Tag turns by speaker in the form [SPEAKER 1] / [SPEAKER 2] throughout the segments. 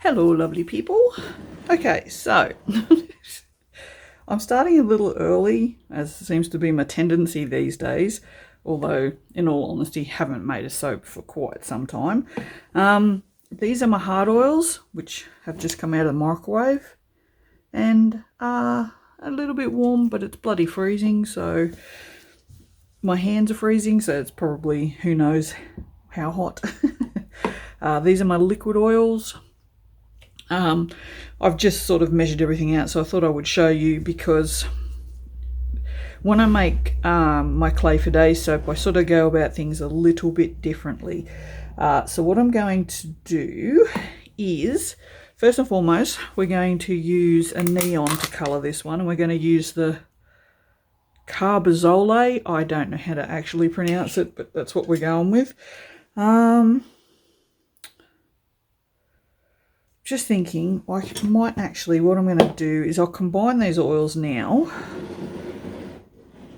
[SPEAKER 1] Hello, lovely people. Okay, so I'm starting a little early, as seems to be my tendency these days, although in all honesty haven't made a soap for quite some time. These are my hard oils, which have just come out of the microwave and are a little bit warm, but it's bloody freezing, so my hands are freezing, so it's probably who knows how hot. These are my liquid oils. I've just sort of measured everything out, so I thought I would show you, because when I make my clay for days soap, I sort of go about things a little bit differently. So what I'm going to do is, first and foremost, we're going to use a neon to colour this one, and we're going to use the carbazole. I don't know how to actually pronounce it, but that's what we're going with. Just thinking, I might actually, what I'm going to do is I'll combine these oils now,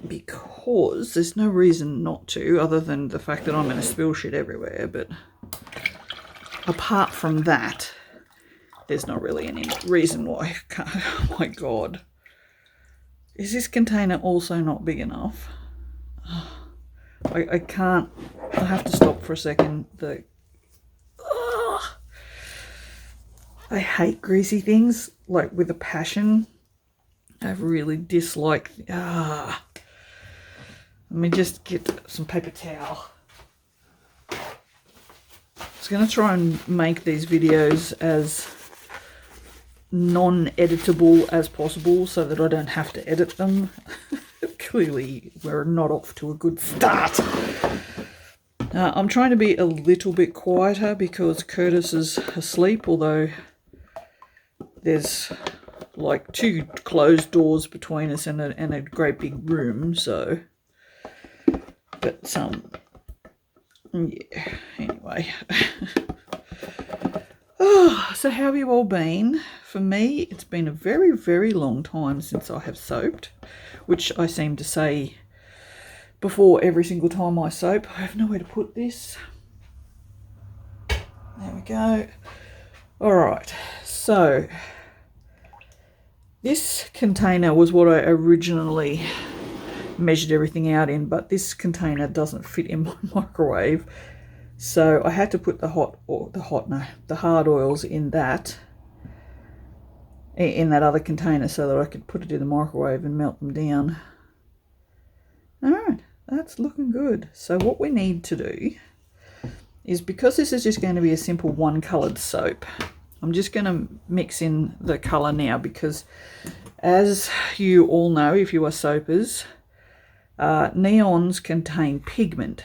[SPEAKER 1] because there's no reason not to, other than the fact that I'm going to spill shit everywhere. But apart from that, there's not really any reason why I can't. Oh my god. Is this container also not big enough? I can't. I have to stop for a second. I hate greasy things, like with a passion. I really dislike. Let me just get some paper towel. I was going to try and make these videos as non-editable as possible so that I don't have to edit them. Clearly, we're not off to a good start. I'm trying to be a little bit quieter because Curtis is asleep, although there's like 2 closed doors between us and a great big room, so, but yeah, anyway. So how have you all been? For me, it's been a very, very long time since I have soaped, which I seem to say before every single time I soap. I have nowhere to put this. There we go. All right, so this container was what I originally measured everything out in, but this container doesn't fit in my microwave, so I had to put the hard oils in that other container so that I could put it in the microwave and melt them down. All right, that's looking good. So what we need to do is, because this is just going to be a simple one-coloured soap, I'm just going to mix in the colour now, because as you all know, if you are soapers, neons contain pigment.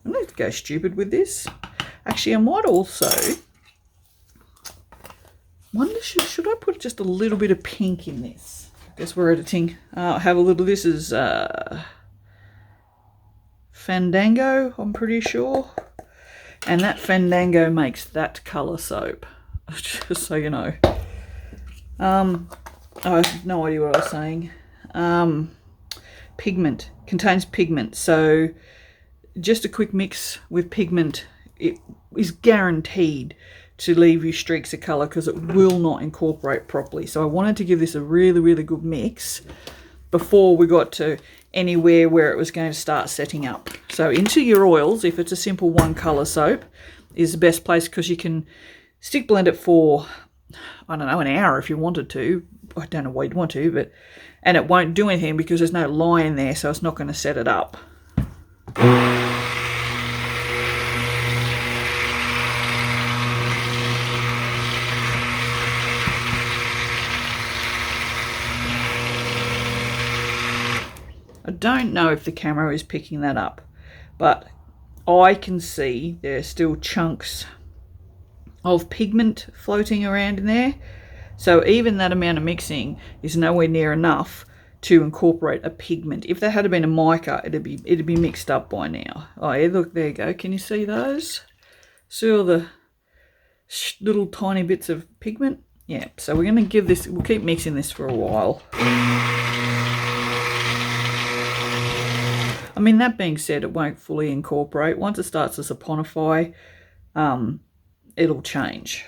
[SPEAKER 1] I'm going to go stupid with this. Actually, I might also wonder, should I put just a little bit of pink in this? I guess we're editing. Have a little, this is Fandango, I'm pretty sure. And that Fandango makes that colour soap, just so you know. I have no idea what I was saying. Pigment, contains pigment, so just a quick mix with pigment, it is guaranteed to leave you streaks of colour, because it will not incorporate properly. So I wanted to give this a really, really good mix before we got to anywhere where it was going to start setting up. So into your oils, if it's a simple one colour soap, is the best place, because you can stick blend it for, I don't know, an hour if you wanted to. I don't know why you'd want to, and it won't do anything because there's no lye in there, so it's not going to set it up. I don't know if the camera is picking that up, but I can see there's still chunks of pigment floating around in there. So even that amount of mixing is nowhere near enough to incorporate a pigment. If that had been a mica, it'd be mixed up by now. Oh yeah, look, there you go. Can you see those? See all the little tiny bits of pigment? Yeah, so we're going to give this, we'll keep mixing this for a while. I mean, that being said, it won't fully incorporate. Once it starts to saponify, it'll change.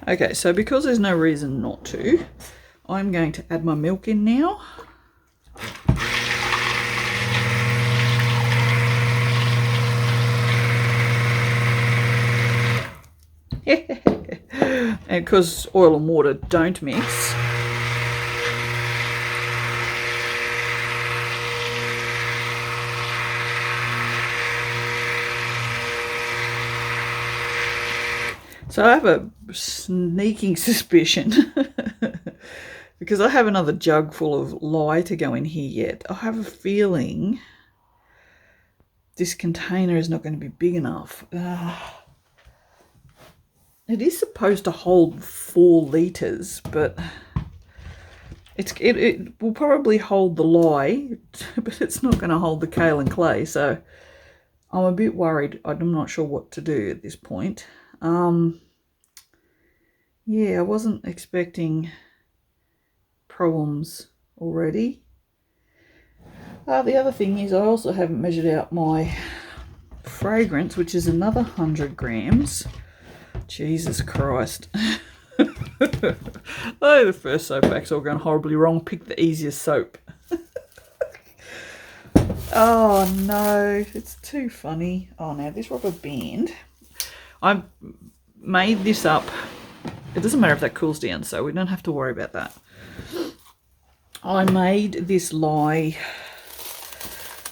[SPEAKER 1] Okay, so because there's no reason not to, I'm going to add my milk in now. And because oil and water don't mix, so I have a sneaking suspicion because I have another jug full of lye to go in here yet. I have a feeling this container is not going to be big enough. It is supposed to hold 4 litres, but it will probably hold the lye, but it's not going to hold the kale and clay. So I'm a bit worried. I'm not sure what to do at this point. Yeah, I wasn't expecting problems already. The other thing is I also haven't measured out my fragrance, which is another 100 grams. Jesus Christ. Oh, the first soap pack's all gone horribly wrong. Pick the easiest soap. Oh no, it's too funny. Oh, now this rubber band. I made this up. It doesn't matter if that cools down, so we don't have to worry about that. I made this lye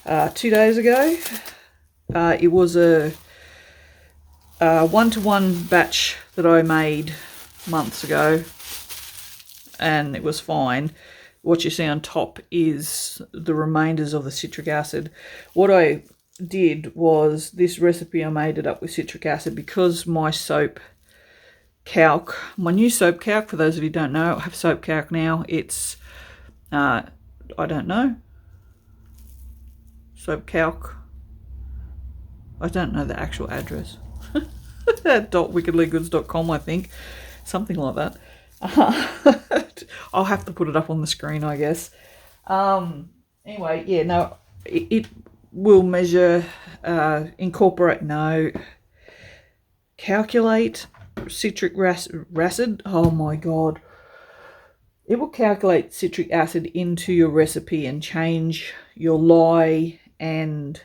[SPEAKER 1] 2 days ago. It was a one-to-one batch that I made months ago, and it was fine. What you see on top is the remainders of the citric acid. What I did was, this recipe, I made it up with citric acid because my soap calc, my new soap calc, for those of you who don't know, I have soap calc now. It's I don't know, soap calc, I don't know the actual address. .wickedleegoods.com, I think, something like that. I'll have to put it up on the screen, I guess. Anyway, yeah, no, it will measure, incorporate, no, calculate citric acid. Oh my god, it will calculate citric acid into your recipe and change your lye and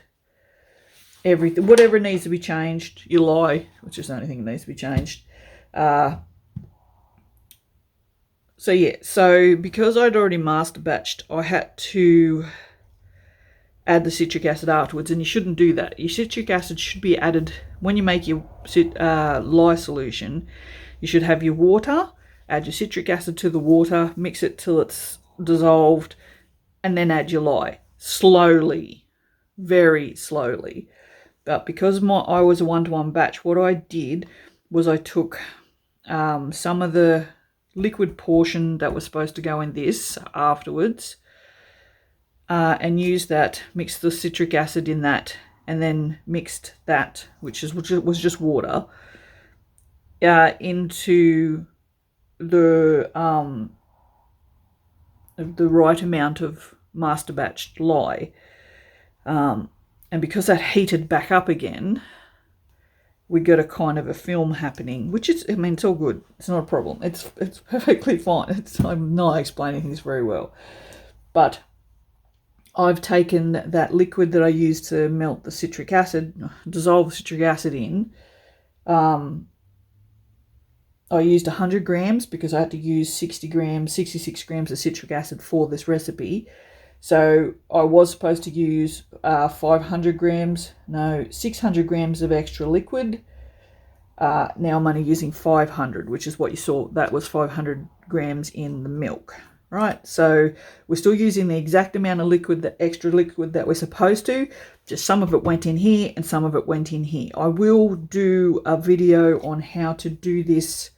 [SPEAKER 1] everything, whatever needs to be changed. Your lye, which is the only thing that needs to be changed. So yeah, so because I'd already master batched, I had to add the citric acid afterwards, and you shouldn't do that. Your citric acid should be added when you make your lye solution. You should have your water, add your citric acid to the water, mix it till it's dissolved, and then add your lye slowly, very slowly. But because I was a one-to-one batch, what I did was I took some of the liquid portion that was supposed to go in this afterwards, and used that, mixed the citric acid in that, and then mixed that, which was just water, into the right amount of master batched lye. And because that heated back up again, we got a kind of a film happening, which is, I mean, it's all good. It's not a problem. It's perfectly fine. I'm not explaining things very well. But I've taken that liquid that I used to melt the citric acid, dissolve the citric acid in. I used 100 grams because I had to use 66 grams of citric acid for this recipe. So I was supposed to use 600 grams of extra liquid. Now I'm only using 500, which is what you saw. That was 500 grams in the milk, right? So we're still using the exact amount of liquid, the extra liquid that we're supposed to. Just some of it went in here and some of it went in here. I will do a video on how to do this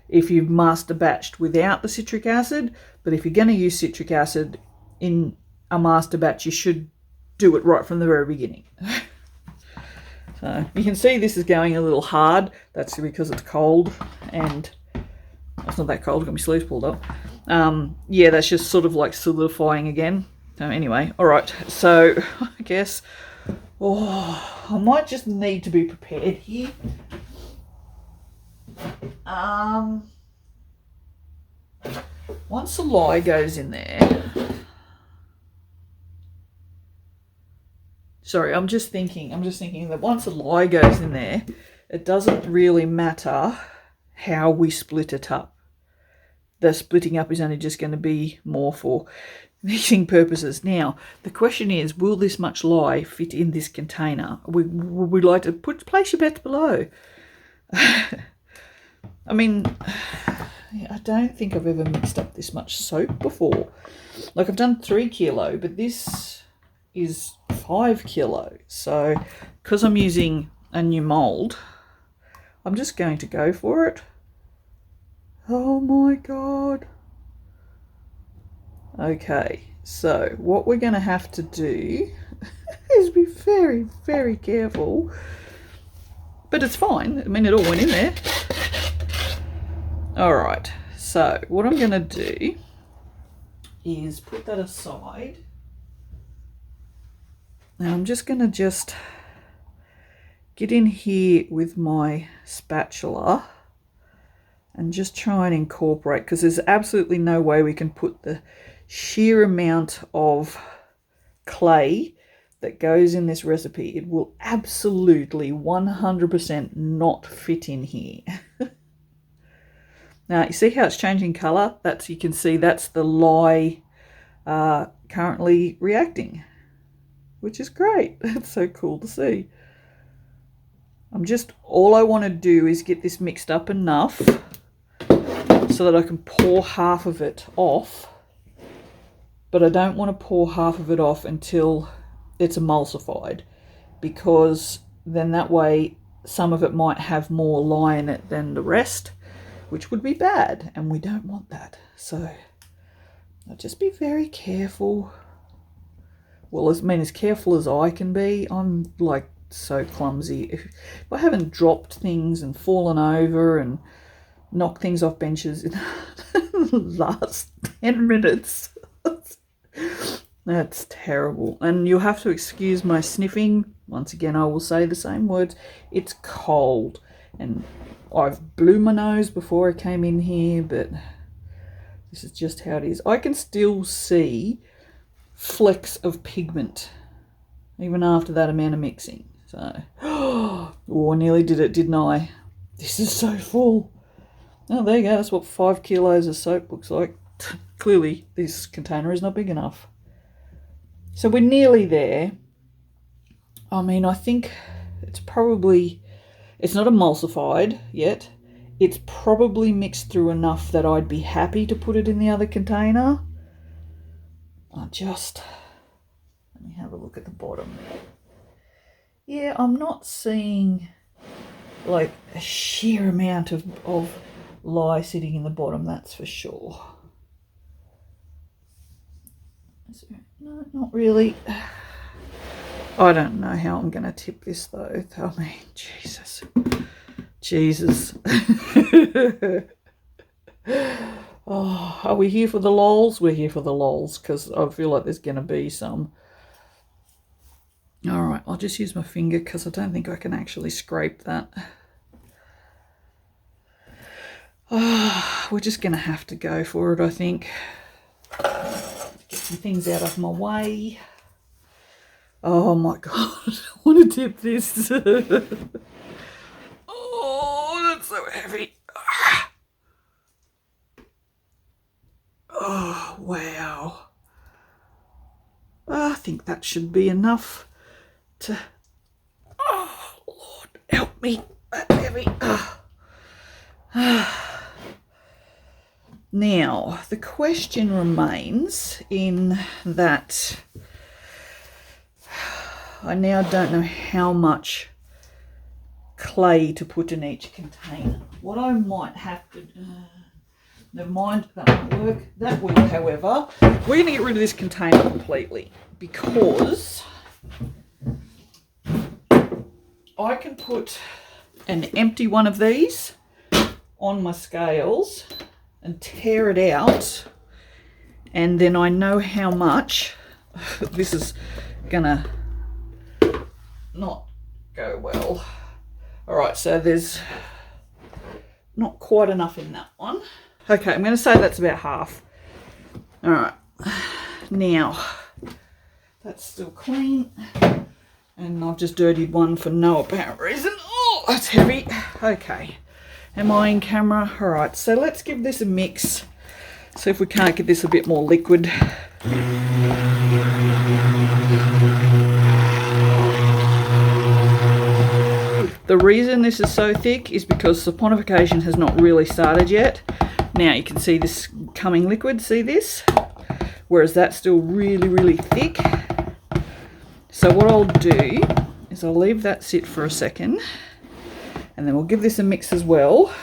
[SPEAKER 1] if you've master batched without the citric acid. But if you're going to use citric acid in a master batch, you should do it right from the very beginning. So you can see this is going a little hard. That's because it's cold, and It's not that cold. I've got my sleeves pulled up. Yeah, that's just sort of like solidifying again. Anyway, all right. So I guess, I might just need to be prepared here. Once the lye goes in there, sorry, I'm just thinking that once the lye goes in there, it doesn't really matter how we split it up. The splitting up is only just going to be more for mixing purposes. Now, the question is, will this much lye fit in this container? Would we like to place your bets below? I mean, I don't think I've ever mixed up this much soap before. Like, I've done 3 kilo, but this is 5 kilo. So, because I'm using a new mould, I'm just going to go for it. Oh my God. Okay, so what we're going to have to do is be very, very careful. But it's fine. I mean, it all went in there. All right, so what I'm going to do is put that aside. Now I'm just going to get in here with my spatula and just try and incorporate, because there's absolutely no way we can put the sheer amount of clay that goes in this recipe. It will absolutely 100% not fit in here. Now, you see how it's changing colour? You can see that's the lye currently reacting, which is great. That's so cool to see. All I want to do is get this mixed up enough so that I can pour half of it off, but I don't want to pour half of it off until it's emulsified, because then that way some of it might have more lye in it than the rest, which would be bad, and we don't want that. So I'll just be very careful. Well, as careful as I can be. I'm like so clumsy. If I haven't dropped things and fallen over and knocked things off benches in the last 10 minutes, that's terrible. And you'll have to excuse my sniffing. Once again, I will say the same words. It's cold, and I've blew my nose before I came in here, but this is just how it is. I can still see flecks of pigment even after that amount of mixing. So, oh, I nearly did it, didn't I? This is so full. Oh, there you go. That's what 5 kilos of soap looks like. Clearly, this container is not big enough. So we're nearly there. I mean, I think it's not emulsified yet. It's probably mixed through enough that I'd be happy to put it in the other container. Let me have a look at the bottom there. Yeah, I'm not seeing like a sheer amount of lye sitting in the bottom, that's for sure. No, not really. I don't know how I'm going to tip this though. I mean, Jesus. Oh, are we here for the lols? We're here for the lols, because I feel like there's going to be some. All right, I'll just use my finger because I don't think I can actually scrape that. Oh, we're just going to have to go for it, I think. Get some things out of my way. Oh my God, I want to tip this. Oh, that's so heavy. Oh, wow. I think that should be enough to... Oh, Lord, help me. That's heavy. Now, the question remains in that I now don't know how much clay to put in each container. What I might have to... never mind, that won't work. That will, however. We're going to get rid of this container completely because I can put an empty one of these on my scales and tear it out, and then I know how much. This is gonna not go well. All right, so there's not quite enough in that one. Okay, I'm going to say that's about half. All right, now that's still clean, and I've just dirtied one for no apparent reason. Oh, that's heavy. Okay, am I in camera? All right, so let's give this a mix. See if we can't get this a bit more liquid. The reason this is so thick is because saponification has not really started yet. Now you can see this coming liquid, see this? Whereas that's still really, really thick. So what I'll do is I'll leave that sit for a second, and then we'll give this a mix as well.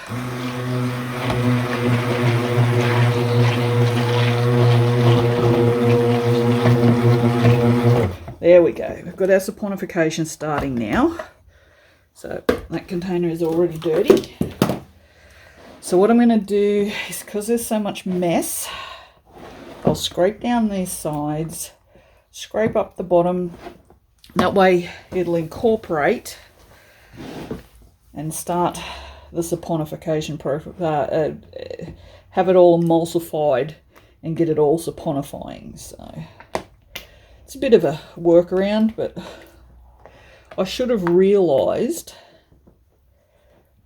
[SPEAKER 1] There we go. We've got our saponification starting now. So that container is already dirty. So what I'm going to do is, because there's so much mess, I'll scrape down these sides, scrape up the bottom. That way it'll incorporate and start the saponification process, have it all emulsified and get it all saponifying. So it's a bit of a workaround, but I should have realised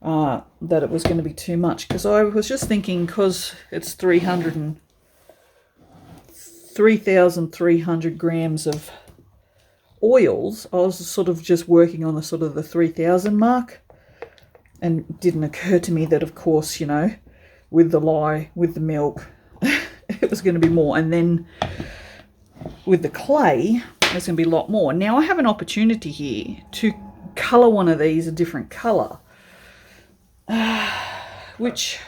[SPEAKER 1] that it was going to be too much, because I was just thinking, because it's 3,300 grams of oils, I was sort of just working on the sort of the 3,000 mark, and it didn't occur to me that, of course, you know, with the lye, with the milk, it was going to be more, and then with the clay there's going to be a lot more. Now I have an opportunity here to colour one of these a different colour, which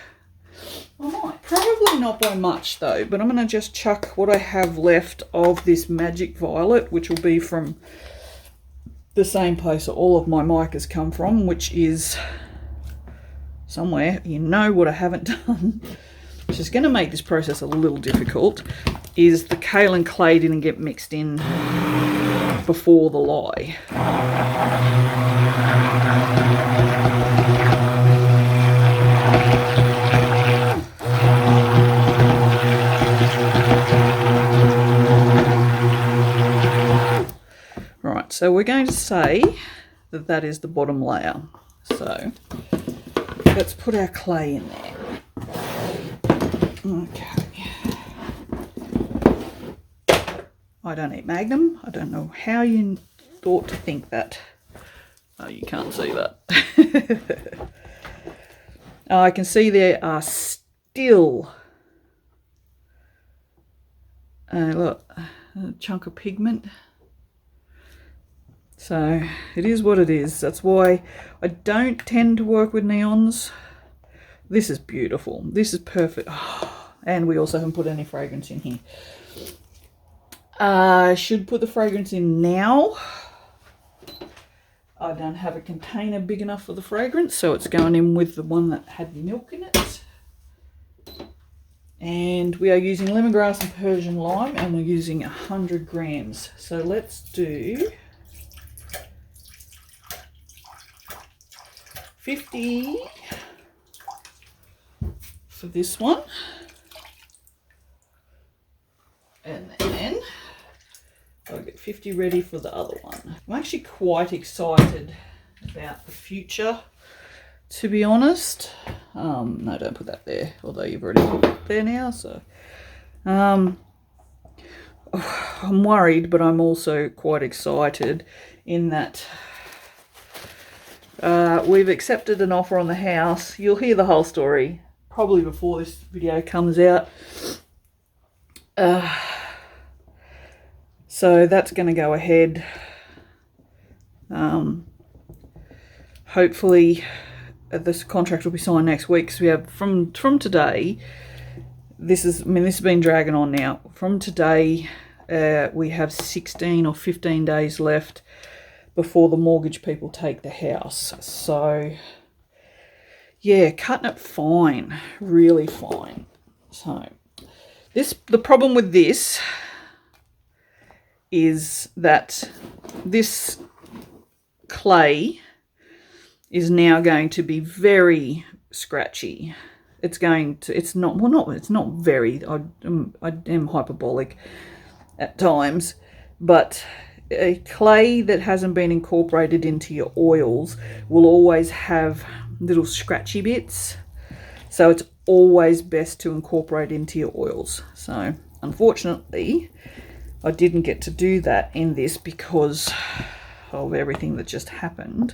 [SPEAKER 1] I might, probably not by much though, but I'm going to just chuck what I have left of this magic violet, which will be from the same place that all of my micas come from, which is somewhere, you know what I haven't done, which is going to make this process a little difficult, is the kaolin clay didn't get mixed in before the lye. Right, so we're going to say that that is the bottom layer. So let's put our clay in there. Okay. I don't eat Magnum. I don't know how you thought to think that. Oh, you can't see that. I can see there are still, look, a chunk of pigment. So it is what it is. That's why I don't tend to work with neons. This is beautiful. This is perfect. Oh, and we also haven't put any fragrance in here. I should put the fragrance in now. I don't have a container big enough for the fragrance, so it's going in with the one that had milk in it. And we are using lemongrass and Persian lime, and we're using 100 grams. So let's do 50 for this one. And then I'll get 50 ready for the other one. I'm actually quite excited about the future, to be honest. No, don't put that there, although you've already put it there now. So I'm worried, but I'm also quite excited in that we've accepted an offer on the house. You'll hear the whole story probably before this video comes out. So that's going to go ahead. Hopefully this contract will be signed next week, because we have from today, this has been dragging on now. From today, we have 16 or 15 days left before the mortgage people take the house. So yeah, cutting it fine, really fine. So the problem with this is that this clay is now going to be very scratchy. It's not very, I am hyperbolic at times, but a clay that hasn't been incorporated into your oils will always have little scratchy bits. So it's always best to incorporate into your oils. So unfortunately, I didn't get to do that in this because of everything that just happened.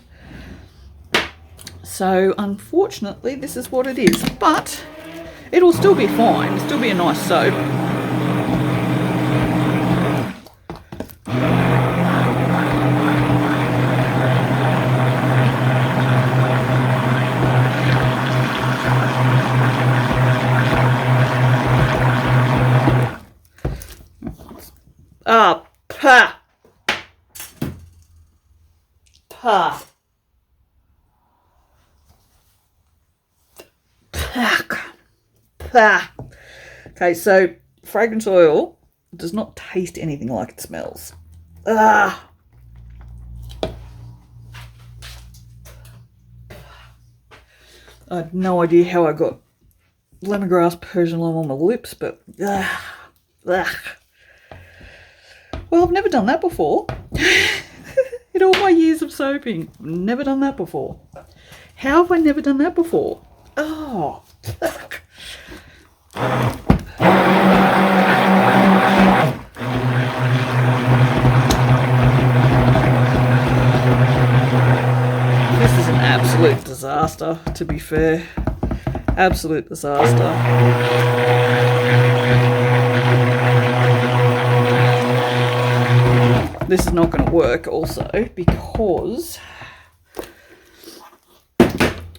[SPEAKER 1] So unfortunately, this is what it is. But it'll still be fine. It'll still be a nice soap. Ah, pa. Pa. Pa. Okay, so fragrance oil does not taste anything like it smells. Ah. I had no idea how I got lemongrass Persian lime on my lips, but well, I've never done that before. In all my years of soaping, I've never done that before. How have I never done that before? Oh, fuck. This is an absolute disaster, to be fair. Absolute disaster. This is not going to work also because...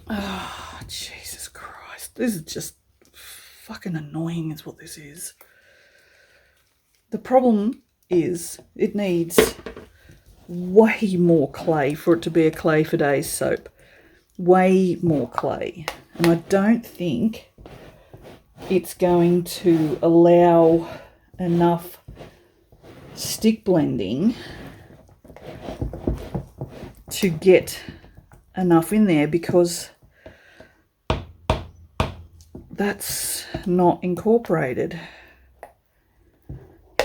[SPEAKER 1] Oh, Jesus Christ. This is just fucking annoying is what this is. The problem is it needs way more clay for it to be a clay for days soap. Way more clay. And I don't think it's going to allow enough stick blending to get enough in there because that's not incorporated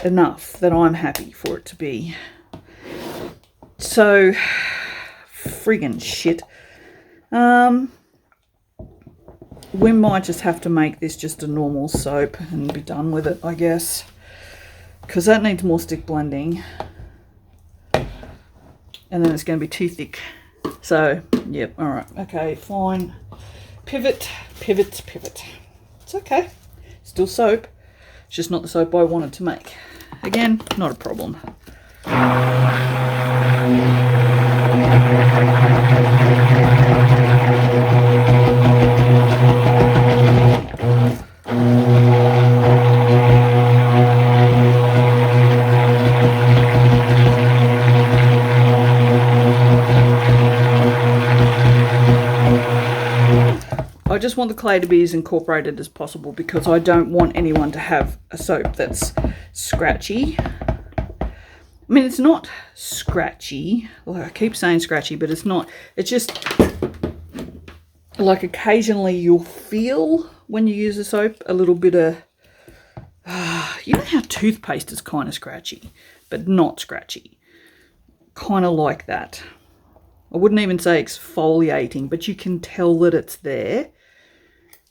[SPEAKER 1] enough that I'm happy for it to be. So friggin' shit. We might just have to make this just a normal soap and be done with it, I guess, because that needs more stick blending and then it's going to be too thick. So yep, all right, okay, fine. Pivot. It's okay, still soap. It's just not the soap I wanted to make. Again, not a problem. I just want the clay to be as incorporated as possible because I don't want anyone to have a soap that's scratchy. I mean, it's not scratchy. Well, I keep saying scratchy, but it's not. It's just like occasionally you'll feel when you use a soap a little bit of, you know how toothpaste is kind of scratchy, but not scratchy. Kind of like that. I wouldn't even say exfoliating, but you can tell that it's there.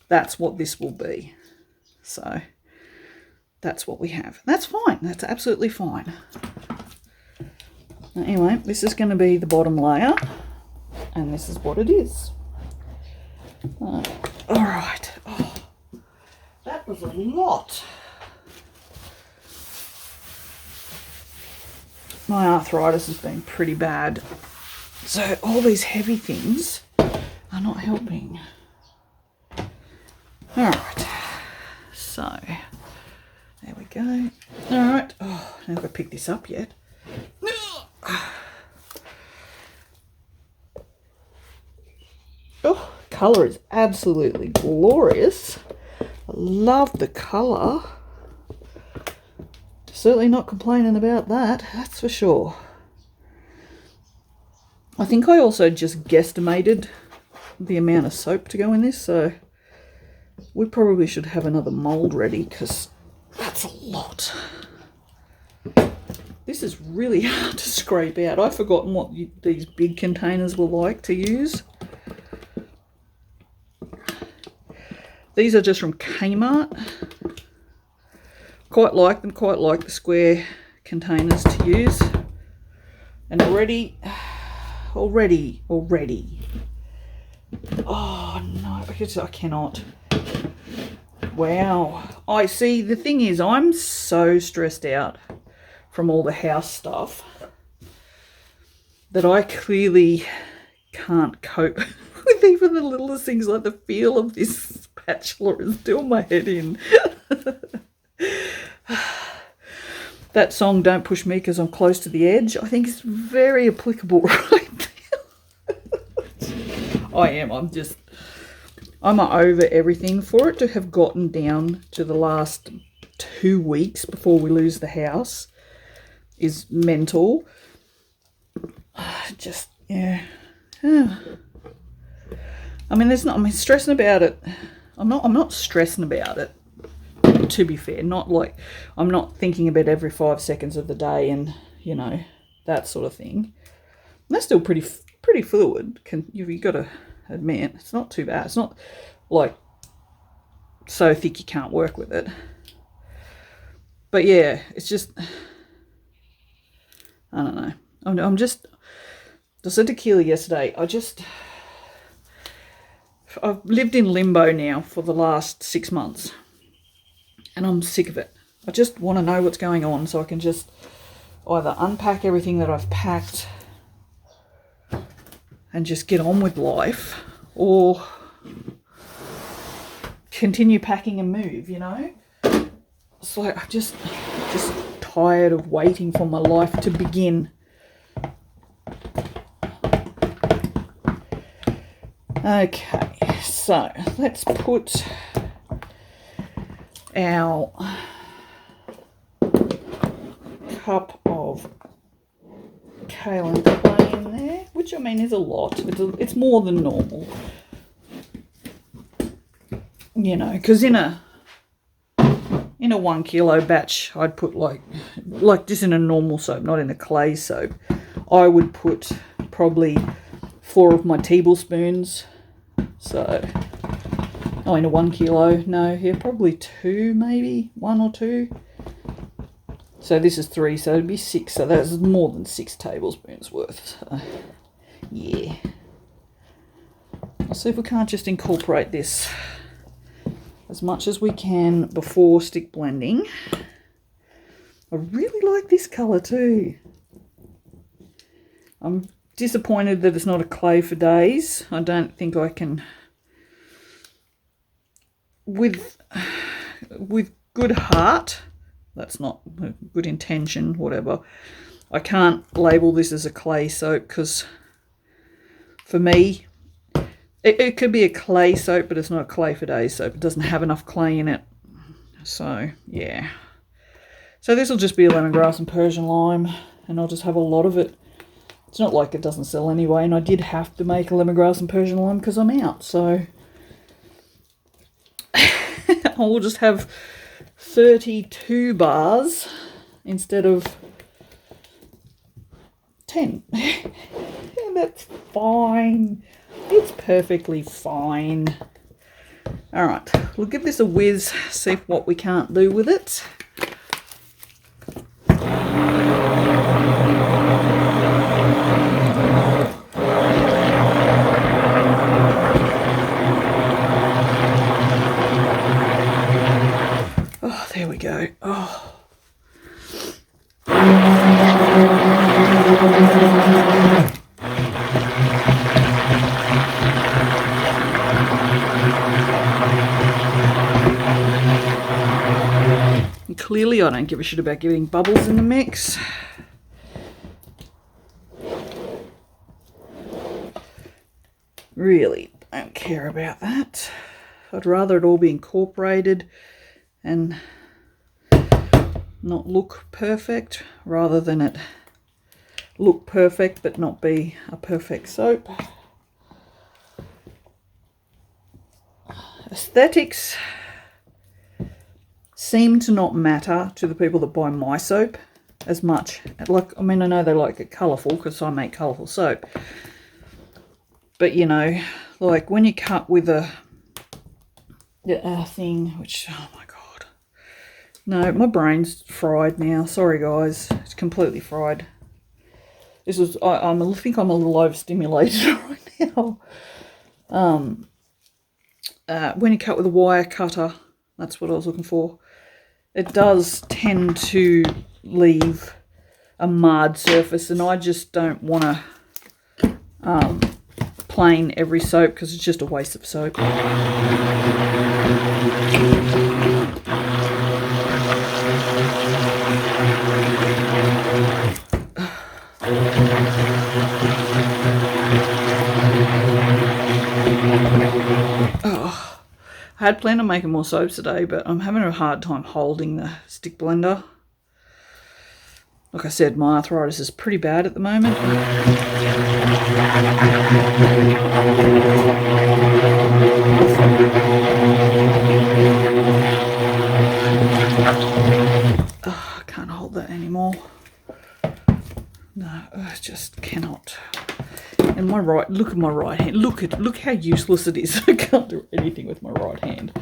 [SPEAKER 1] That's what this will be. So that's what we have. That's fine. That's absolutely fine. Anyway, this is going to be the bottom layer, and this is what it is. All right. Oh, that was a lot. My arthritis has been pretty bad, so all these heavy things are not helping. All right. So there we go. All right. Oh, I haven't picked this up yet. Oh, colour is absolutely glorious. I love the colour. Certainly not complaining about that, that's for sure. I think I also just guesstimated the amount of soap to go in this, so we probably should have another mould ready because that's a lot. This is really hard to scrape out. I've forgotten what these big containers were like to use. These are just from Kmart. Quite like them, quite like the square containers to use. And already. Oh no, I cannot. Wow. I see, the thing is, I'm so stressed out from all the house stuff that I clearly can't cope with even the littlest things. Like the feel of this spatula is doing my head in. That song, Don't Push Me Because I'm Close to the Edge, I think is very applicable right now. I'm over everything. For it to have gotten down to the last 2 weeks before we lose the house is mental. Just, yeah. I mean, stressing about it. I'm not stressing about it, to be fair. Not like, I'm not thinking about every 5 seconds of the day and, you know, that sort of thing. And that's still pretty fluid. You've got to admit, it's not too bad. It's not like so thick you can't work with it. But yeah, it's just, I don't know. I said to Keely yesterday, I've lived in limbo now for the last 6 months. And I'm sick of it. I just want to know what's going on so I can just either unpack everything that I've packed and just get on with life, or continue packing and move, you know? It's like I'm just tired of waiting for my life to begin. Okay, so let's put our cup of kale and clay in there, which I mean is a lot. It's more than normal, you know, because in a 1 kilo batch I'd put like just in a normal soap, not in a clay soap, I would put probably 4 of my tablespoons. So in a 1 kilo, no, yeah, probably 2, maybe 1 or 2. So this is 3, so it'd be 6. So that's more than 6 tablespoons worth. So, yeah. I'll see if we can't just incorporate this as much as we can before stick blending. I really like this colour too. I'm disappointed that it's not a clay for days. I don't think I can, with good heart, that's not a good intention, whatever, I can't label this as a clay soap because for me it could be a clay soap, but it's not a clay for days soap. It doesn't have enough clay in it. So yeah, so this will just be a lemongrass and Persian lime, and I'll just have a lot of it. It's not like it doesn't sell anyway, and I did have to make a lemongrass and Persian lime because I'm out, so I'll just have 32 bars instead of 10. And that's fine. It's perfectly fine. All right, we'll give this a whiz, see what we can't do with it. Oh, there we go. Oh. And clearly I don't give a shit about getting bubbles in the mix. Really don't care about that. I'd rather it all be incorporated and not look perfect, rather than it look perfect but not be a perfect soap. Aesthetics seem to not matter to the people that buy my soap as much. Like, I mean, I know they like it colourful because I make colourful soap. But, you know, like when you cut with a thing, which, oh my God. No, my brain's fried now. Sorry, guys. It's completely fried. This was, I think I'm a little overstimulated right now. When you cut with a wire cutter, that's what I was looking for. It does tend to leave a marred surface, and I just don't want to plane every soap because it's just a waste of soap. Oh, I had planned on making more soaps today, but I'm having a hard time holding the stick blender. Like I said, my arthritis is pretty bad at the moment. Oh, I can't hold that anymore. No, I just cannot. And my right, look at my right hand. Look how useless it is. I can't do anything with my right hand.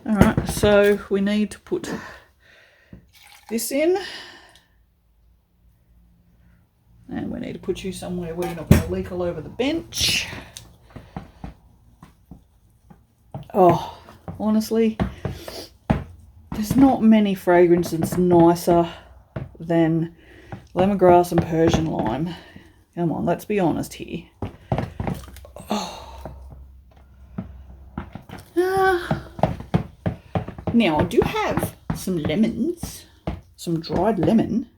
[SPEAKER 1] Alright, so we need to put this in. And we need to put you somewhere where you're not going to leak all over the bench. Oh, honestly, there's not many fragrances nicer than lemongrass and Persian lime. Come on, let's be honest here. Oh. Now, I do have some lemons, some dried lemon.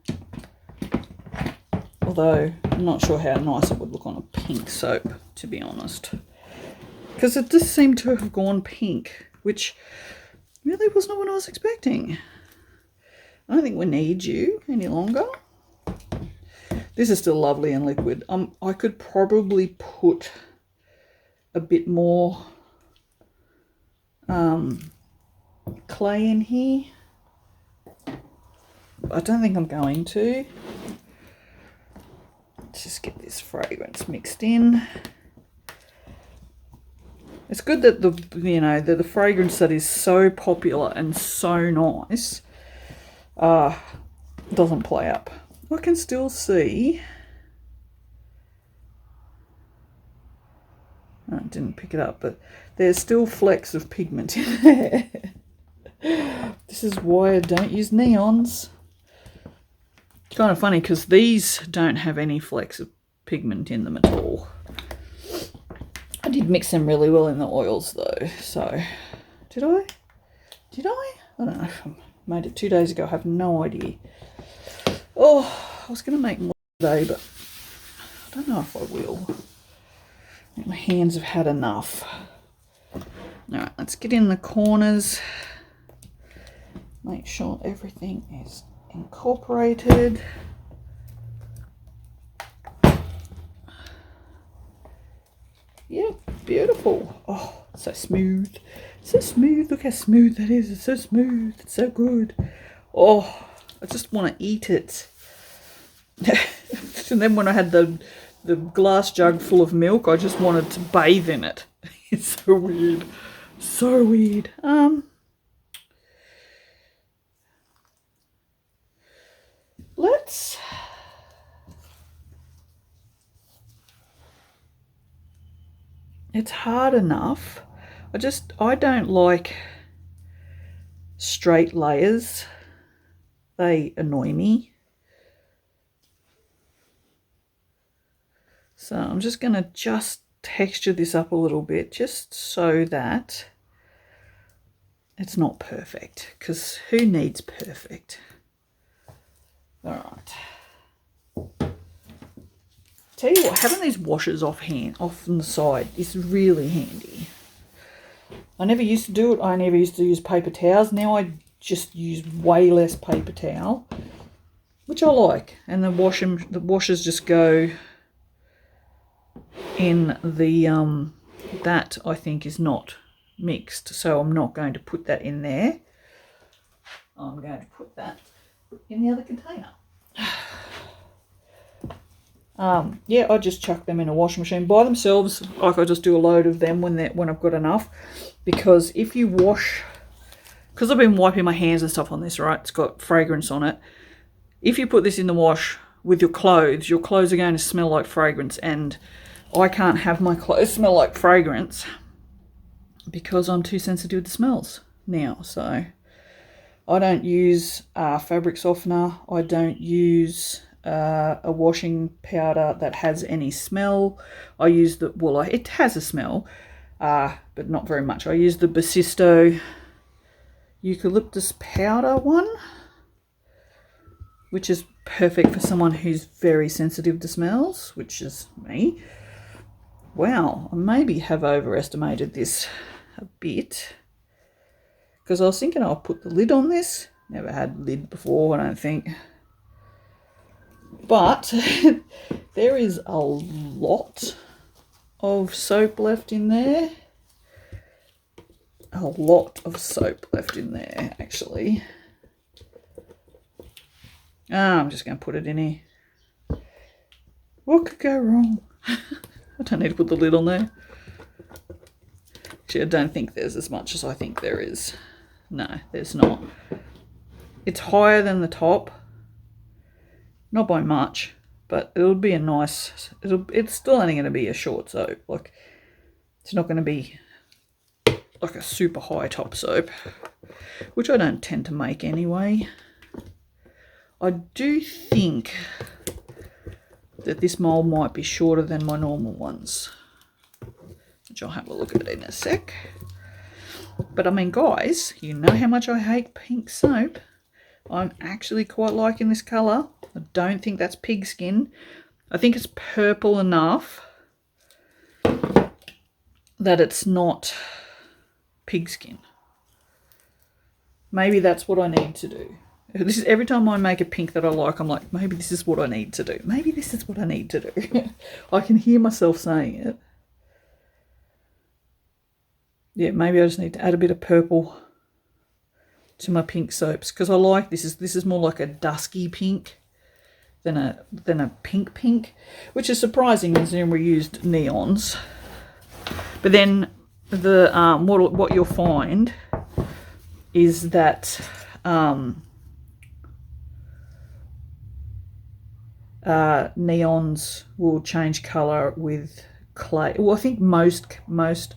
[SPEAKER 1] Although, I'm not sure how nice it would look on a pink soap, to be honest. Because it does seem to have gone pink, which really was not what I was expecting. I don't think we need you any longer. This is still lovely and liquid. I could probably put a bit more clay in here. I don't think I'm going to. Let's just get this fragrance mixed in. It's good that the fragrance that is so popular and so nice doesn't play up. I can still see. I didn't pick it up, but there's still flecks of pigment in there. This is why I don't use neons. It's kind of funny because these don't have any flecks of pigment in them at all. I did mix them really well in the oils though, so did I? I don't know. I made it 2 days ago. I have no idea. Oh, I was going to make more today, but I don't know if I will. I think my hands have had enough. Alright, let's get in the corners. Make sure everything is incorporated. Yeah, beautiful. Oh, so smooth. So smooth. Look how smooth that is. It's so smooth. It's so good. Oh, I just want to eat it. And then when I had the glass jug full of milk, I just wanted to bathe in it. It's so weird. So weird. Let's it's hard enough. I don't like straight layers. They annoy me. So I'm just going to just texture this up a little bit just so that it's not perfect, because who needs perfect? All right. tell you what, having these washers off on the side is really handy. I never used to do it. I never used to use paper towels. Now I just use way less paper towel, which I like. And the washers just go in the that I think is not mixed, so I'm not going to put that in there. I'm going to put that in the other container. Yeah, I just chuck them in a washing machine by themselves. Like I just do a load of them when I've got enough, because if you wash, because I've been wiping my hands and stuff on this, right? It's got fragrance on it. If you put this in the wash with your clothes are going to smell like fragrance, and I can't have my clothes smell like fragrance because I'm too sensitive to smells now. So I don't use fabric softener. I don't use a washing powder that has any smell. I use it has a smell, but not very much. I use the Basisto eucalyptus powder one, which is perfect for someone who's very sensitive to smells, which is me. Wow, I maybe have overestimated this a bit, because I was thinking I'll put the lid on this. Never had lid before, I don't think. But there is a lot of soap left in there. A lot of soap left in there, actually. I'm just going to put it in here. What could go wrong? I don't need to put the lid on there. Actually, I don't think there's as much as I think there is. No, there's not. It's higher than the top. Not by much, but it'll be a nice... It's still only going to be a short soap. Like, it's not going to be like a super high top soap, which I don't tend to make anyway. I do think that this mold might be shorter than my normal ones, which I'll have a look at in a sec. But I mean, guys, you know how much I hate pink soap. I'm actually quite liking this colour. I don't think that's pigskin. I think it's purple enough that it's not pigskin. Maybe that's what I need to do. This is every time I make a pink that I like, I'm like, maybe this is what I need to do. Maybe this is what I need to do. I can hear myself saying it. Yeah, maybe I just need to add a bit of purple to my pink soaps, because I like this is more like a dusky pink than a pink, which is surprising considering we used neons. But then the what you'll find is that neons will change colour with clay. Well, I think most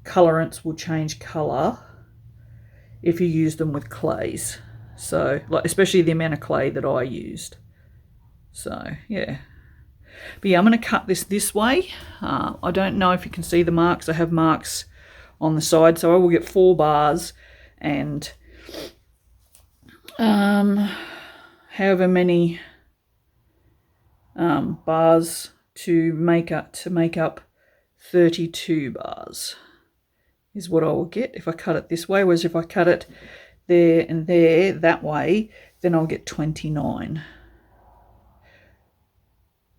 [SPEAKER 1] colorants will change colour if you use them with clays. So, like, especially the amount of clay that I used. So, yeah. But yeah, I'm going to cut this way. I don't know if you can see the marks. I have marks on the side, so I will get 4 bars and however many bars to make up 32 bars is what I will get if I cut it this way. Whereas if I cut it there and there that way, then I'll get 29.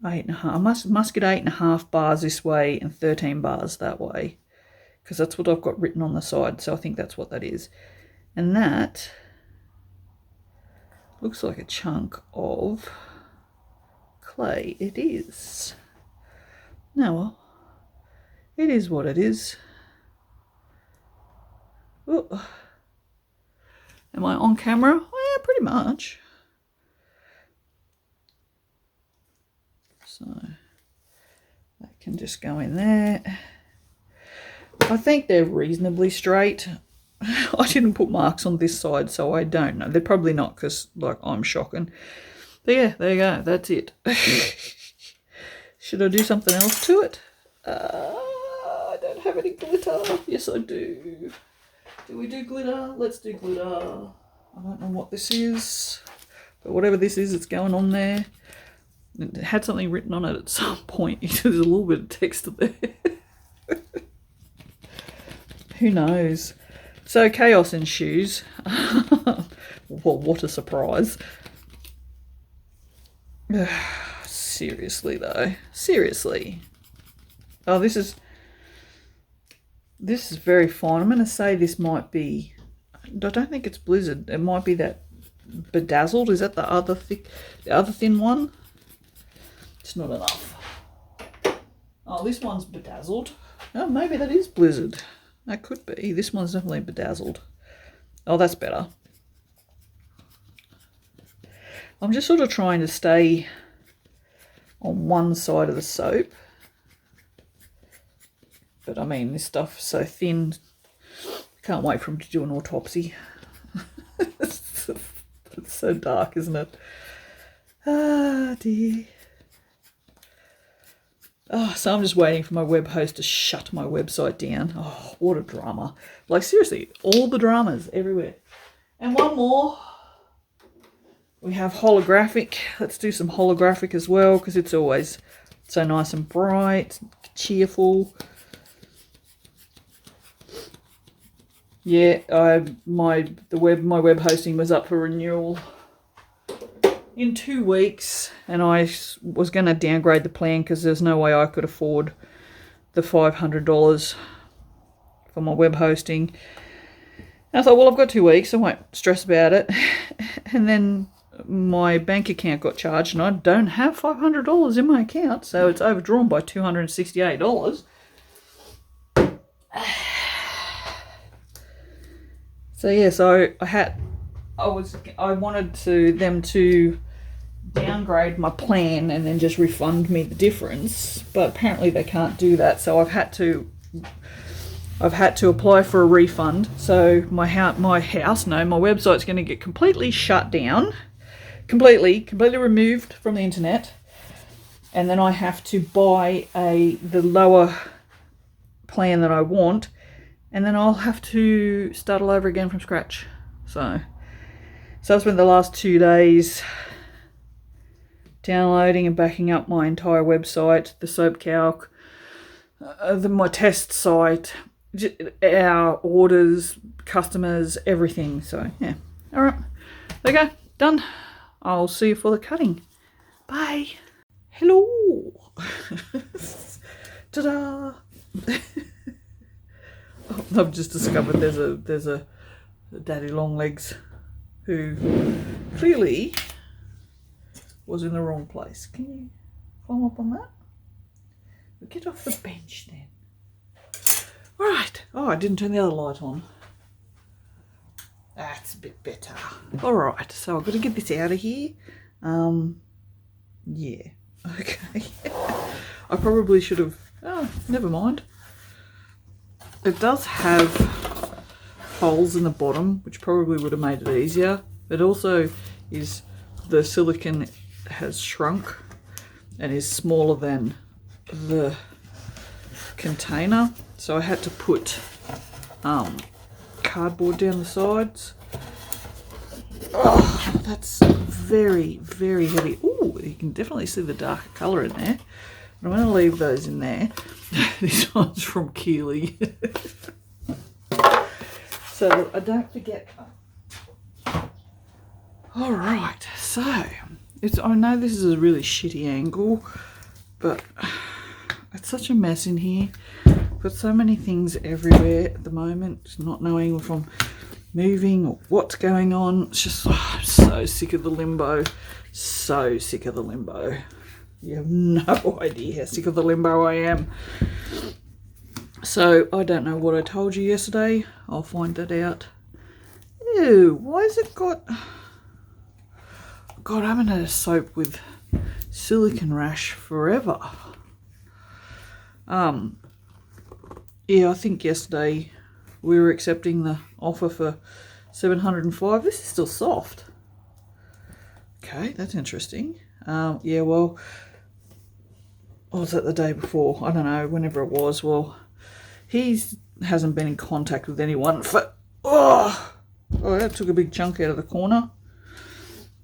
[SPEAKER 1] 8.5. I must get 8.5 bars this way and 13 bars that way, because that's what I've got written on the side. So I think that's what that is. And that looks like a chunk of clay. It is. No, well, it is what it is. Ooh. Am I on camera? Oh, yeah, pretty much. So that can just go in there. I think they're reasonably straight. I didn't put marks on this side, so I don't know. They're probably not, because, like, I'm shocking. But yeah, there you go. That's it. Should I do something else to it? I don't have any glitter. Yes, I do. Do we do glitter? Let's do glitter. I don't know what this is, but whatever this is, it's going on there. It had something written on it at some point. There's a little bit of text there. Who knows? So chaos ensues. Well, what a surprise. Seriously though. Seriously. Oh, this is very fine. I'm going to say this might be, I don't think it's Blizzard. It might be that Bedazzled. Is that the other thin one? It's not enough. Oh, this one's Bedazzled. Oh, maybe that is Blizzard. That could be. This one's definitely Bedazzled. Oh, that's better. I'm just sort of trying to stay on one side of the soap. But I mean, this stuff is so thin. Can't wait for him to do an autopsy. It's so dark, isn't it? Ah, dear. Oh, so I'm just waiting for my web host to shut my website down. Oh, what a drama. Like, seriously, all the dramas everywhere. And one more. We have holographic. Let's do some holographic as well, because it's always so nice and bright, cheerful. Yeah, my web hosting was up for renewal in 2 weeks, and I was going to downgrade the plan because there's no way I could afford the $500 for my web hosting. And I thought, well, I've got 2 weeks, I won't stress about it. And then my bank account got charged, and I don't have $500 in my account, so it's overdrawn by $268. So yeah, so I wanted them to downgrade my plan and then just refund me the difference, but apparently they can't do that. So I've had to apply for a refund. So my website's going to get completely shut down, completely removed from the internet, and then I have to buy the lower plan that I want. And then I'll have to start all over again from scratch. So I've spent the last 2 days downloading and backing up my entire website, the soap calc, my test site, our orders, customers, everything. So yeah, all right, there you go, done. I'll see you for the cutting. Bye. Hello. Ta-da. I've just discovered there's a daddy long legs who clearly was in the wrong place. Can you climb up on that? We'll get off the bench then. Right. Oh, I didn't turn the other light on. That's a bit better. All right. So I've got to get this out of here. Yeah. Okay. I probably should have. Oh, never mind. It does have holes in the bottom, which probably would have made it easier. It also is, the silicone has shrunk and is smaller than the container. So I had to put cardboard down the sides. Oh, that's very, very heavy. Oh, you can definitely see the darker colour in there. I'm going to leave those in there. This one's from Keeley. So I don't forget. All right, so I know this is a really shitty angle, but it's such a mess in here. Got so many things everywhere at the moment, just not knowing if I'm moving or what's going on. It's just, I'm so sick of the limbo. So sick of the limbo. You have no idea how sick of the limbo I am. So I don't know what I told you yesterday. I'll find that out. Ew, why has it got... God, I haven't had a soap with silicone rash forever. Yeah, I think yesterday we were accepting the offer for $705. This is still soft. Okay, that's interesting. Yeah, well, or was that the day before? I don't know, whenever it was. Well, he hasn't been in contact with anyone for... Oh, that took a big chunk out of the corner.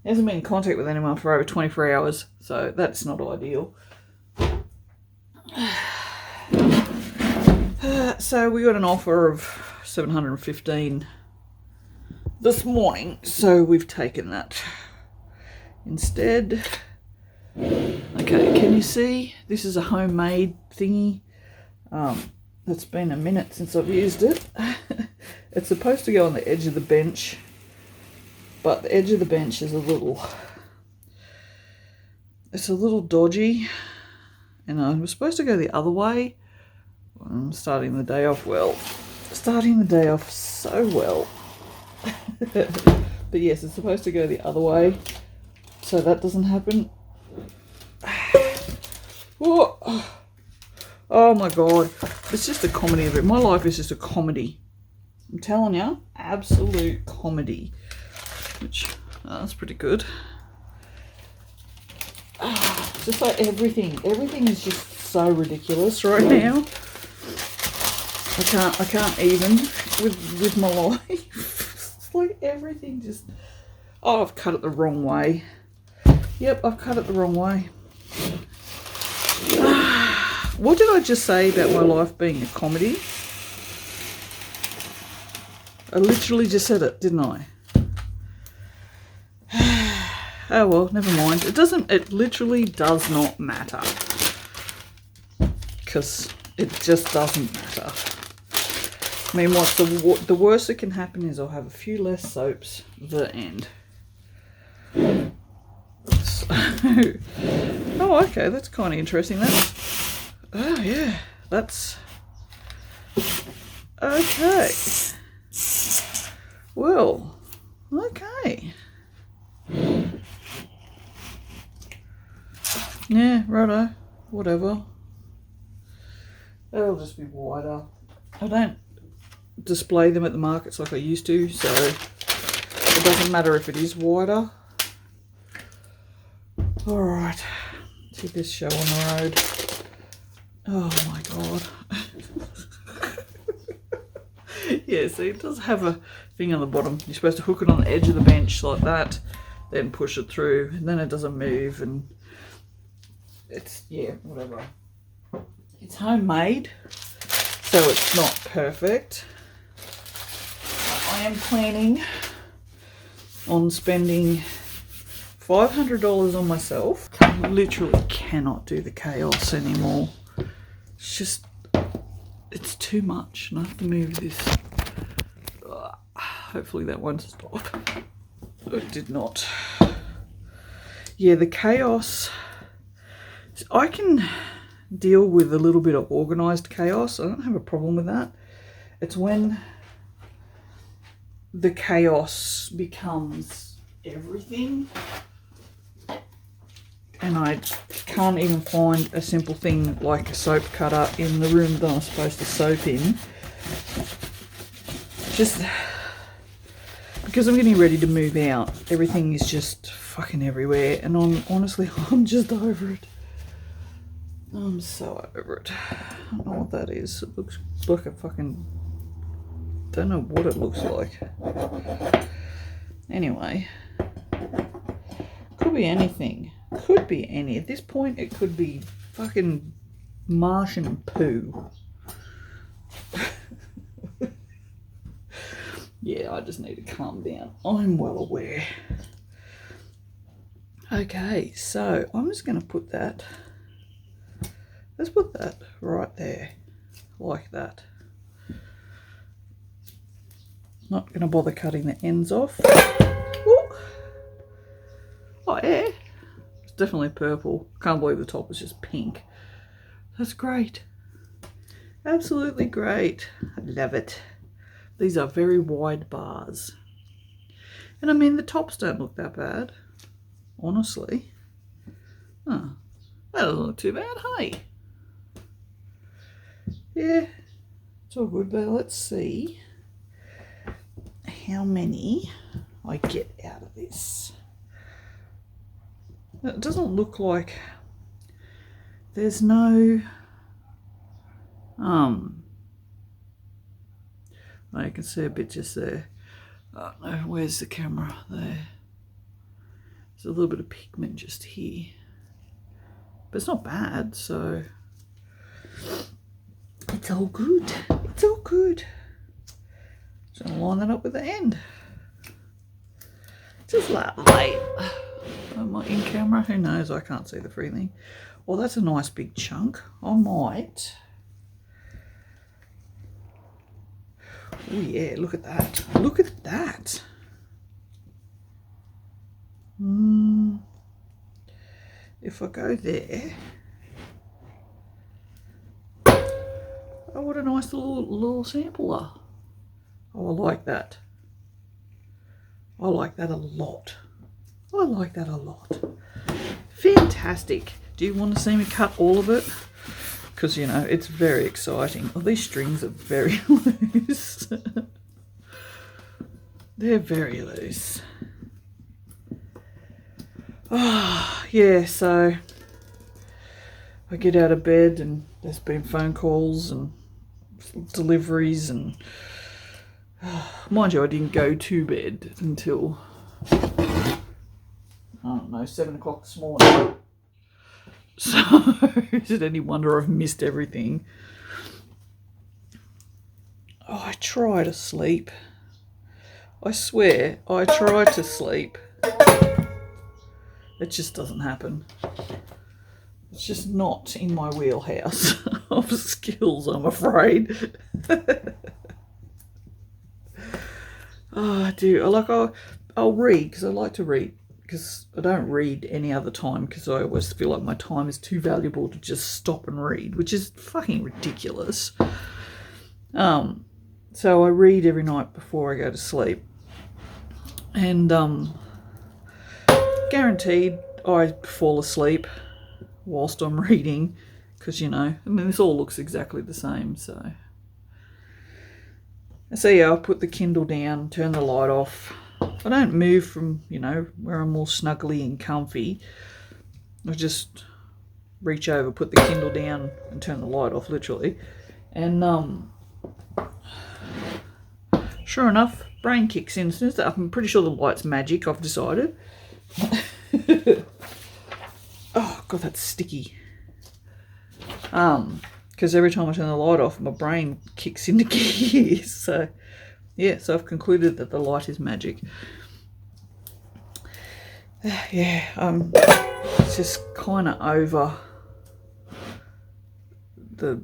[SPEAKER 1] He hasn't been in contact with anyone for over 24 hours, so that's not ideal. So we got an offer of $715 this morning, so we've taken that instead. Okay, can you see? This is a homemade thingy. It's been a minute since I've used it. It's supposed to go on the edge of the bench, but the edge of the bench is a little dodgy, and I was supposed to go the other way. I'm starting the day off well. Starting the day off so well. But yes, it's supposed to go the other way, so that doesn't happen. Oh, oh my god, it's just a comedy of it. My life is just a comedy. I'm telling you, absolute comedy. Which, that's pretty good. Just like everything is just so ridiculous right now. I can't even with my life. It's like everything just. Oh, I've cut it the wrong way. Yep, I've cut it the wrong way. What did I just say about my life being a comedy? I literally just said it, didn't I? Oh well, never mind. It literally does not matter. Because it just doesn't matter. I mean, what's the worst that can happen is I'll have a few less soaps, the end. So, oh, okay, that's kind of interesting. Oh yeah, that's okay. Well, okay. Yeah, righto, whatever. That'll just be wider. I don't display them at the markets like I used to, so it doesn't matter if it is wider. Alright, see this show on the road. Oh my god. Yeah, see, it does have a thing on the bottom. You're supposed to hook it on the edge of the bench like that, then push it through, and then it doesn't move, and it's, yeah, whatever. It's homemade, so it's not perfect. I am planning on spending $500 on myself. I literally cannot do the chaos anymore. It's just, it's too much, and I have to move this. Hopefully that won't stop. It did not. Yeah, the chaos. I can deal with a little bit of organised chaos. I don't have a problem with that. It's when the chaos becomes everything, and I can't even find a simple thing like a soap cutter in the room that I'm supposed to soap in. Just because I'm getting ready to move out, everything is just fucking everywhere, and I'm just over it. I'm so over it. I don't know what that is. It looks like a fucking... don't know what it looks like. Anyway. Could be anything. Could be any. At this point, it could be fucking Martian poo. Yeah, I just need to calm down. I'm well aware. Okay, so I'm just going to put that... let's put that right there, like that. Not going to bother cutting the ends off. Ooh. Oh yeah, it's definitely purple. Can't believe the top is just pink. That's great. Absolutely great. I love it. These are very wide bars. And I mean, the tops don't look that bad, honestly. Oh, that doesn't look too bad, hey? Yeah, it's all good, but let's see how many I get out of this. It doesn't look like there's no I can see a bit just there. Oh no, where's the camera? There. There's a little bit of pigment just here. But it's not bad, so it's all good. It's all good. Just gonna line that up with the end. Just like late. Am I in camera? Who knows? I can't see the free thing. Well, that's a nice big chunk. I might. Oh yeah, look at that. Look at that. If I go there. Oh, what a nice little sampler. Oh, I like that. I like that a lot. I like that a lot. Fantastic. Do you want to see me cut all of it? Because, you know, it's very exciting. Oh, these strings are very loose. They're very loose. Oh, yeah, so I get out of bed and there's been phone calls and deliveries and mind you, I didn't go to bed until, I don't know, 7 o'clock this morning. So, is it any wonder I've missed everything? Oh, I try to sleep. I swear, I try to sleep. It just doesn't happen. It's just not in my wheelhouse of skills, I'm afraid. Oh, I do. I'll read because I like to read. Because I don't read any other time because I always feel like my time is too valuable to just stop and read, which is fucking ridiculous. So I read every night before I go to sleep. And guaranteed I fall asleep whilst I'm reading because, you know, I mean, this all looks exactly the same, so yeah, I'll put the Kindle down, turn the light off. I don't move from, you know, where I'm all snuggly and comfy. I just reach over, put the Kindle down and turn the light off, literally. And sure enough, brain kicks in. I'm pretty sure the light's magic, I've decided. Oh, God, that's sticky. Because every time I turn the light off, my brain kicks into gear. So, yeah, so I've concluded that the light is magic. Yeah, it's just kind of over the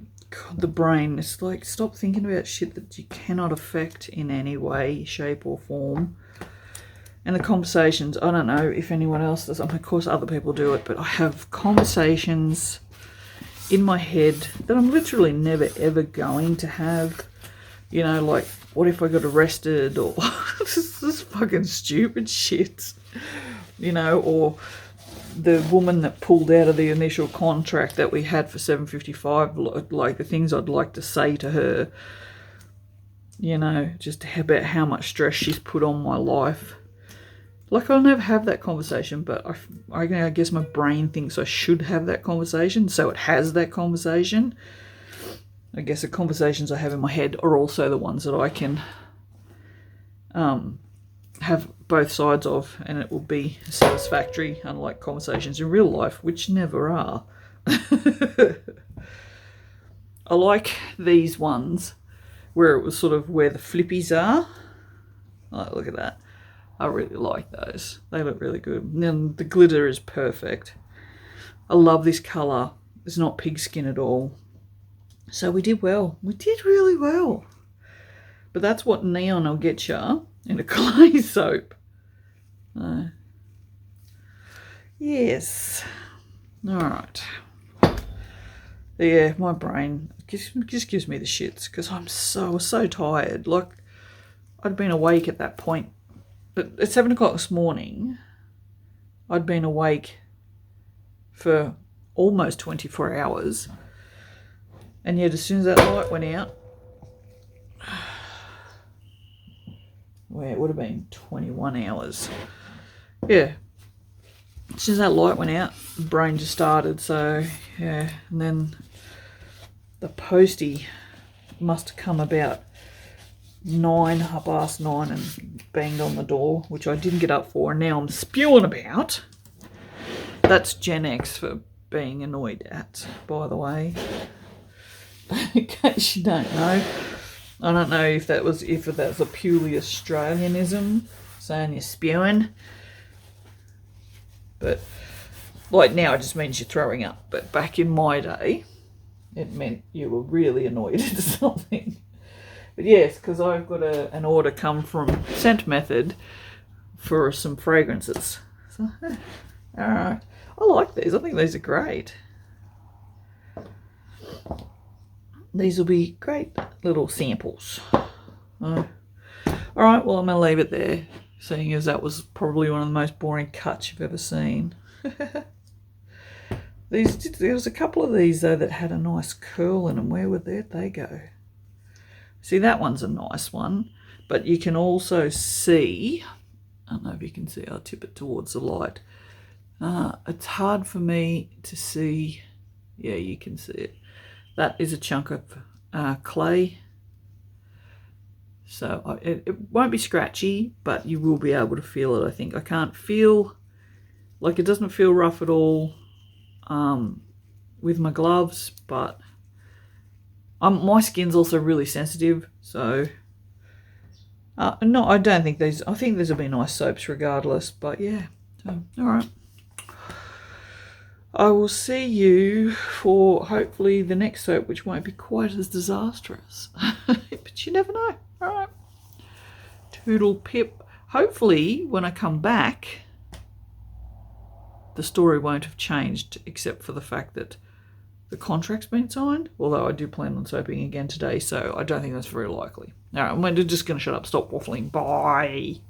[SPEAKER 1] brain. It's like, stop thinking about shit that you cannot affect in any way, shape or form. And the conversations, I don't know if anyone else does. I mean, of course other people do it, but I have conversations in my head that I'm literally never ever going to have. You know, like, what if I got arrested, or this fucking stupid shit, you know, or the woman that pulled out of the initial contract that we had for $7.55, like the things I'd like to say to her, you know, just about how much stress she's put on my life. Like, I'll never have that conversation, but I guess my brain thinks I should have that conversation, so it has that conversation. I guess the conversations I have in my head are also the ones that I can have both sides of, and it will be satisfactory, unlike conversations in real life, which never are. I like these ones where it was sort of where the flippies are. Oh, look at that. I really like those. They look really good. And then the glitter is perfect. I love this colour. It's not pigskin at all. So we did well. We did really well. But that's what neon will get you in a clay soap. Yes. All right. Yeah, my brain just gives me the shits because I'm so tired. Like, I'd been awake at that point. But at 7 o'clock this morning, I'd been awake for almost 24 hours. And yet, as soon as that light went out, well, it would have been 21 hours. Yeah. As soon as that light went out, the brain just started. So, yeah. And then the postie must have come about 9:30 and banged on the door, which I didn't get up for, and now I'm spewing about. That's Gen X for being annoyed at, by the way. In case you don't know. I don't know if that was a purely Australianism, saying you're spewing. But like now it just means you're throwing up. But back in my day, it meant you were really annoyed at something. But yes, because I've got an order come from Scent Method for some fragrances. So, all right. I like these. I think these are great. These will be great little samples. All right, well, I'm going to leave it there, seeing as that was probably one of the most boring cuts you've ever seen. There was a couple of these, though, that had a nice curl in them. Where would they go? See, that one's a nice one, but you can also see, I don't know if you can see, I'll tip it towards the light. It's hard for me to see. Yeah, you can see it. That is a chunk of clay. So it won't be scratchy, but you will be able to feel it, I think. I can't feel, like it doesn't feel rough at all with my gloves, but my skin's also really sensitive, so no, I don't think these, I think these will be nice soaps regardless, but yeah, so, all right. I will see you for hopefully the next soap, which won't be quite as disastrous. But you never know. All right. Toodle pip. Hopefully, when I come back, the story won't have changed, except for the fact that the contract's been signed. Although I do plan on soaping again today, so I don't think that's very likely. All right, I'm just going to shut up. Stop waffling. Bye.